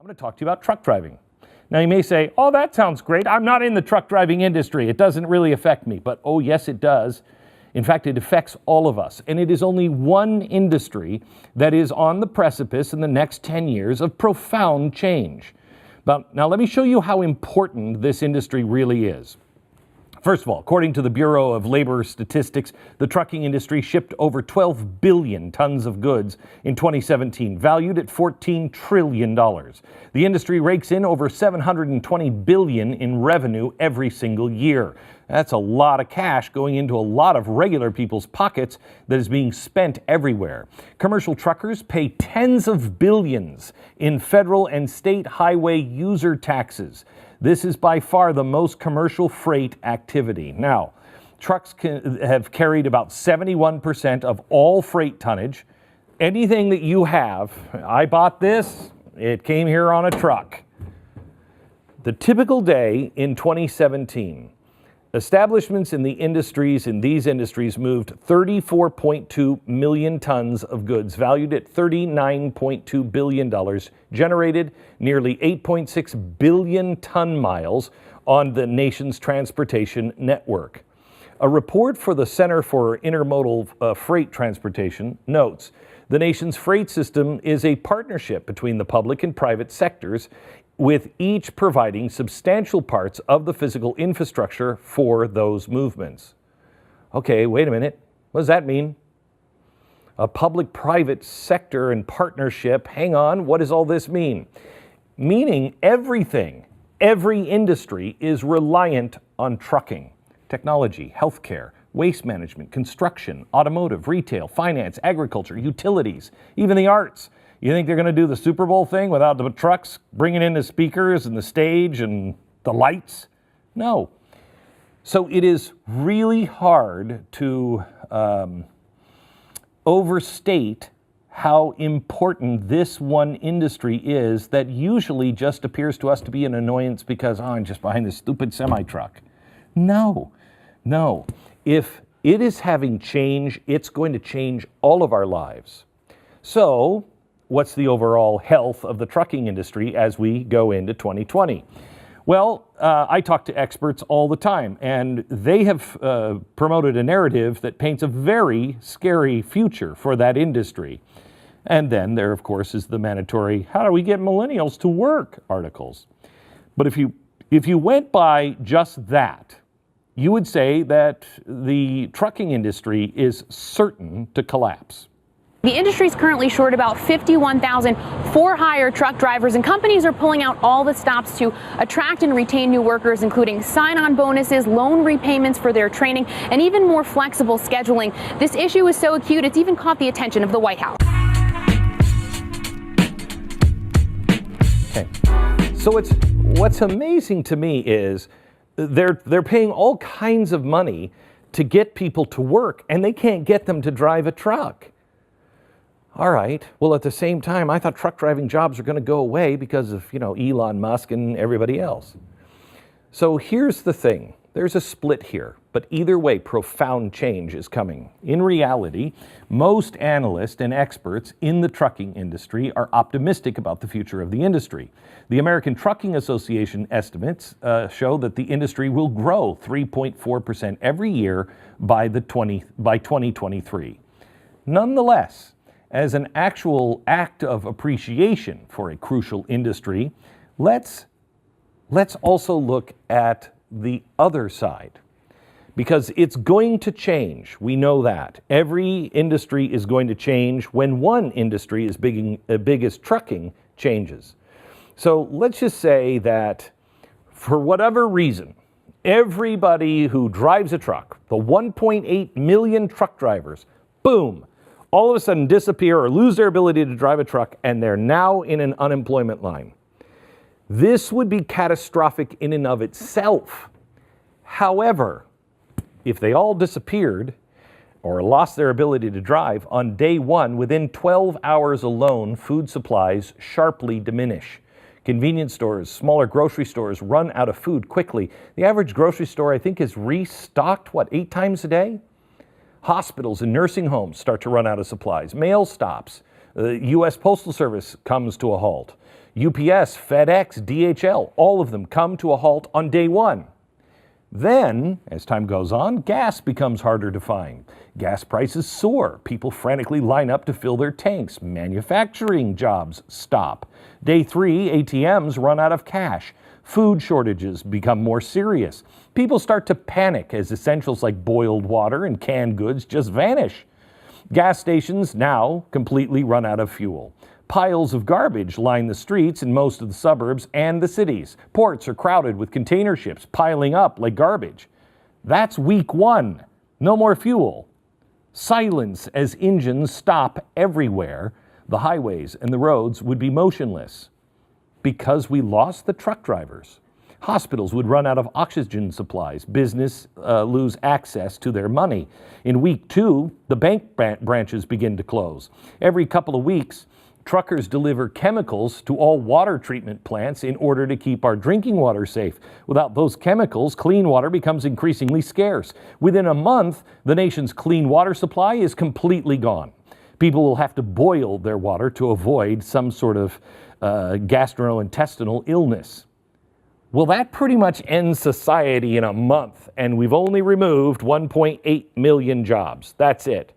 I'm going to talk to you about truck driving. Now you may say, oh, that sounds great. I'm not in the truck driving industry. It doesn't really affect me. But oh, yes, it does. In fact, it affects all of us. And it is only one industry that is on the precipice in the next 10 years of profound change. But now let me show you how important this industry really is. First of all, according to the Bureau of Labor Statistics, the trucking industry shipped over 12 billion tons of goods in 2017, valued at $14 trillion. The industry rakes in over $720 billion in revenue every single year. That's a lot of cash going into a lot of regular people's pockets that is being spent everywhere. Commercial truckers pay tens of billions in federal and state highway user taxes. This is by far the most commercial freight activity. Now, trucks have carried about 71% of all freight tonnage. Anything that you have, I bought this, it came here on a truck. The typical day in 2017, establishments in these industries moved 34.2 million tons of goods valued at $39.2 billion, generated nearly 8.6 billion ton miles on the nation's transportation network. A report for the Center for Intermodal Freight Transportation notes the nation's freight system is a partnership between the public and private sectors, with each providing substantial parts of the physical infrastructure for those movements. Okay, wait a minute. What does that mean? A public-private sector and partnership. Hang on, what does all this mean? Meaning everything, every industry is reliant on trucking. Technology, healthcare, waste management, construction, automotive, retail, finance, agriculture, utilities, even the arts. You think they're going to do the Super Bowl thing without the trucks bringing in the speakers and the stage and the lights? No. So it is really hard to overstate how important this one industry is that usually just appears to us to be an annoyance because, oh, I'm just behind this stupid semi-truck. No. If it is having change, it's going to change all of our lives. So, what's the overall health of the trucking industry as we go into 2020? Well, I talk to experts all the time, and they have promoted a narrative that paints a very scary future for that industry. And then there, of course, is the mandatory, how do we get millennials to work articles. But if you went by just that, you would say that the trucking industry is certain to collapse. The industry is currently short about 51,000 for-hire truck drivers, and companies are pulling out all the stops to attract and retain new workers, including sign-on bonuses, loan repayments for their training, and even more flexible scheduling. This issue is so acute, it's even caught the attention of the White House. Okay. So what's amazing to me is they're paying all kinds of money to get people to work, and they can't get them to drive a truck. All right. Well, at the same time, I thought truck driving jobs are going to go away because of, Elon Musk and everybody else. So here's the thing. There's a split here, but either way, profound change is coming. In reality, most analysts and experts in the trucking industry are optimistic about the future of the industry. The American Trucking Association estimates show that the industry will grow 3.4% every year by 2023. Nonetheless, as an actual act of appreciation for a crucial industry, let's also look at the other side, because it's going to change. We know that. Every industry is going to change when one industry as big as trucking changes. So let's just say that for whatever reason, everybody who drives a truck, the 1.8 million truck drivers, boom, all of a sudden disappear or lose their ability to drive a truck, and they're now in an unemployment line. This would be catastrophic in and of itself. However, if they all disappeared or lost their ability to drive, on day one, within 12 hours alone, food supplies sharply diminish. Convenience stores, smaller grocery stores run out of food quickly. The average grocery store, I think, is restocked, 8 times a day? Hospitals and nursing homes start to run out of supplies. Mail stops. The U.S. Postal Service comes to a halt. UPS, FedEx, DHL, all of them come to a halt on day one. Then, as time goes on, gas becomes harder to find. Gas prices soar. People frantically line up to fill their tanks. Manufacturing jobs stop. Day three, ATMs run out of cash. Food shortages become more serious. People start to panic as essentials like boiled water and canned goods just vanish. Gas stations now completely run out of fuel. Piles of garbage line the streets in most of the suburbs and the cities. Ports are crowded with container ships piling up like garbage. That's week one. No more fuel. Silence as engines stop everywhere. The highways and the roads would be motionless because we lost the truck drivers. Hospitals would run out of oxygen supplies. Business lose access to their money. In week two, the bank branches begin to close. Every couple of weeks, truckers deliver chemicals to all water treatment plants in order to keep our drinking water safe. Without those chemicals, clean water becomes increasingly scarce. Within a month, the nation's clean water supply is completely gone. People will have to boil their water to avoid some sort of gastrointestinal illness. Well, that pretty much ends society in a month, and we've only removed 1.8 million jobs. That's it.